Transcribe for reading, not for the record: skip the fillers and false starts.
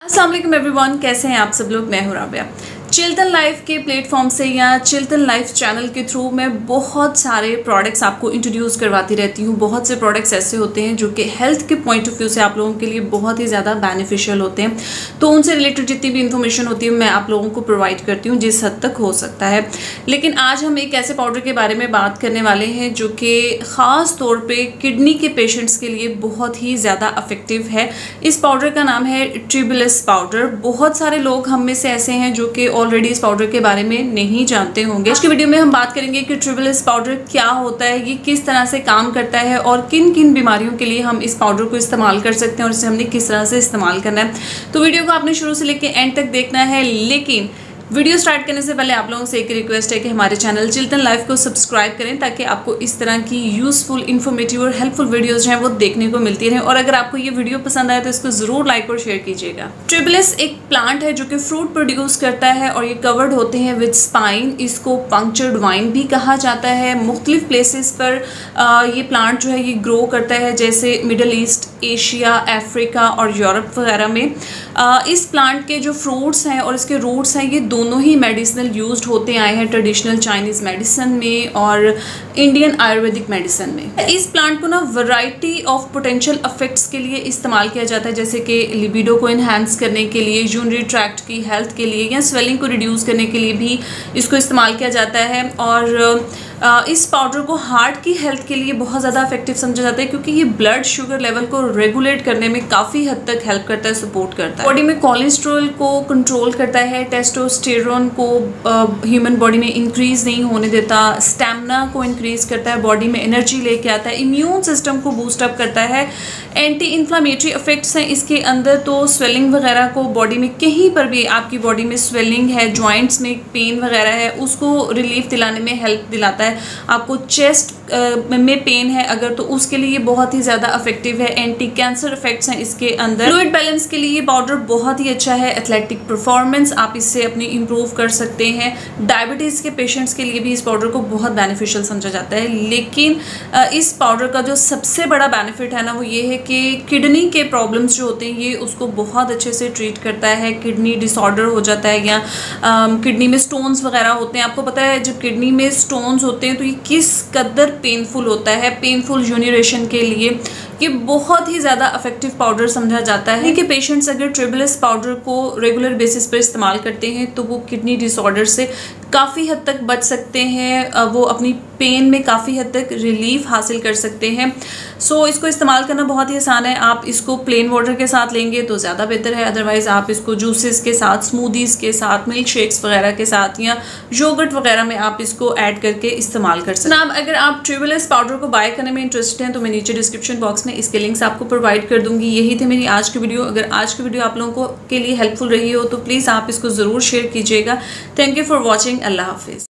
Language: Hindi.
अस्सलाम वालेकुम एवरीवन, कैसे हैं आप सब लोग। मैं हूं राबिया। चिल्तन लाइफ के प्लेटफॉर्म से या चिल्तन लाइफ चैनल के थ्रू मैं बहुत सारे प्रोडक्ट्स आपको इंट्रोड्यूस करवाती रहती हूं। बहुत से प्रोडक्ट्स ऐसे होते हैं जो कि हेल्थ के पॉइंट ऑफ व्यू से आप लोगों के लिए बहुत ही ज़्यादा बेनिफिशियल होते हैं, तो उनसे रिलेटेड जितनी भी इंफॉर्मेशन होती है मैं आप लोगों को प्रोवाइड करती हूँ जिस हद तक हो सकता है। लेकिन आज हम एक ऐसे पाउडर के बारे में बात करने वाले हैं जो कि ख़ास तौर पर किडनी के पेशेंट्स के लिए बहुत ही ज़्यादा अफेक्टिव है। इस पाउडर का नाम है ट्रिबलिस पाउडर। बहुत सारे लोग हम में से ऐसे हैं जो कि ऑलरेडी इस पाउडर के बारे में नहीं जानते होंगे। आज की वीडियो में हम बात करेंगे कि ट्रिबलिस पाउडर क्या होता है, ये किस तरह से काम करता है और किन किन बीमारियों के लिए हम इस पाउडर को इस्तेमाल कर सकते हैं और इसे हमने किस तरह से इस्तेमाल करना है। तो वीडियो को आपने शुरू से लेकर एंड तक देखना है। लेकिन वीडियो स्टार्ट करने से पहले आप लोगों से एक रिक्वेस्ट है कि हमारे चैनल चिल्तन लाइफ को सब्सक्राइब करें ताकि आपको इस तरह की यूज़फुल, इन्फॉर्मेटिव और हेल्पफुल वीडियोज़ हैं वो देखने को मिलती रहें। और अगर आपको ये वीडियो पसंद आए तो इसको ज़रूर लाइक और शेयर कीजिएगा। ट्रिबलिस एक प्लांट है जो कि फ्रूट प्रोड्यूस करता है और ये कवर्ड होते हैं विद स्पाइन। इसको पंक्चर्ड वाइन भी कहा जाता है। मुख्तलिफ प्लेसेस पर ये प्लांट जो है ये ग्रो करता है, जैसे मिडल ईस्ट, एशिया, अफ्रीका और यूरोप वगैरह में। इस प्लांट के जो फ्रूट्स हैं और इसके रूट्स हैं ये दोनों ही मेडिसिनल यूज्ड होते आए हैं ट्रेडिशनल चाइनीज़ मेडिसिन में और इंडियन आयुर्वेदिक मेडिसिन में। इस प्लांट को ना वैरायटी ऑफ पोटेंशियल इफेक्ट्स के लिए इस्तेमाल किया जाता है, जैसे कि लिबिडो को इन्हांस करने के लिए, यूरिनरी ट्रैक्ट की हेल्थ के लिए या स्वेलिंग को रिड्यूस करने के लिए भी इसको इस्तेमाल किया जाता है। और इस पाउडर को हार्ट की हेल्थ के लिए बहुत ज़्यादा इफेक्टिव समझा जाता है क्योंकि ये ब्लड शुगर लेवल को रेगुलेट करने में काफ़ी हद तक हेल्प करता है, सपोर्ट करता है। बॉडी में कोलेस्ट्रॉल को कंट्रोल करता है, टेस्टोस्टेरोन को ह्यूमन बॉडी में इंक्रीज नहीं होने देता, स्टैमिना को इंक्रीज करता है, बॉडी में एनर्जी लेके आता है, इम्यून सिस्टम को बूस्टअप करता है, एंटी इन्फ्लामेटरी इफेक्ट्स हैं इसके अंदर। तो स्वेलिंग वगैरह को बॉडी में कहीं पर भी आपकी बॉडी में स्वेलिंग है, जॉइंट्स में पेन वगैरह है, उसको रिलीफ दिलाने में हेल्प दिलाता है। आपको चेस्ट में पेन है अगर, तो उसके लिए बहुत ही ज़्यादा इफेक्टिव है। एंटी कैंसर इफेक्ट्स हैं इसके अंदर। फ्लूइड बैलेंस के लिए पाउडर बहुत ही अच्छा है। एथलेटिक परफॉर्मेंस आप इससे अपनी इम्प्रूव कर सकते हैं। डायबिटीज़ के पेशेंट्स के लिए भी इस पाउडर को बहुत बेनिफिशियल समझा जाता है। लेकिन इस पाउडर का जो सबसे बड़ा बेनिफिट है ना वो ये है कि किडनी के प्रॉब्लम्स जो होते हैं ये उसको बहुत अच्छे से ट्रीट करता है। किडनी डिसऑर्डर हो जाता है या किडनी में स्टोन्स वगैरह होते हैं, आपको पता है जब किडनी में स्टोन्स होते हैं तो ये किस कदर पेनफुल होता है। पेनफुल यूरिनेशन के लिए ये बहुत ही ज़्यादा इफेक्टिव पाउडर समझा जाता है कि पेशेंट्स अगर ट्रिबलिस पाउडर को रेगुलर बेसिस पर इस्तेमाल करते हैं तो वो किडनी डिसऑर्डर से काफ़ी हद तक बच सकते हैं, वो अपनी पेन में काफ़ी हद तक रिलीफ हासिल कर सकते हैं। सो इसको इस्तेमाल करना बहुत ही आसान है। आप इसको प्लेन वाटर के साथ लेंगे तो ज़्यादा बेहतर है, अदरवाइज़ आप इसको जूसेस के साथ, स्मूदीज़ के साथ, मिल्क शेक्स वगैरह के साथ या योगर्ट वगैरह में आप इसको ऐड करके इस्तेमाल कर सकते हैं। अगर आप ट्रिबलिस पाउडर को बाय करने में इंटरेस्टेड हैं तो मैं नीचे डिस्क्रिप्शन बॉक्स में इसके लिंक्स आपको प्रोवाइड कर दूंगी। यही थे मेरी आज की वीडियो। अगर आज की वीडियो आप लोगों के लिए हेल्पफुल रही हो तो प्लीज़ आप इसको ज़रूर शेयर कीजिएगा। Thank you for watching. अल्लाह हाफिज़।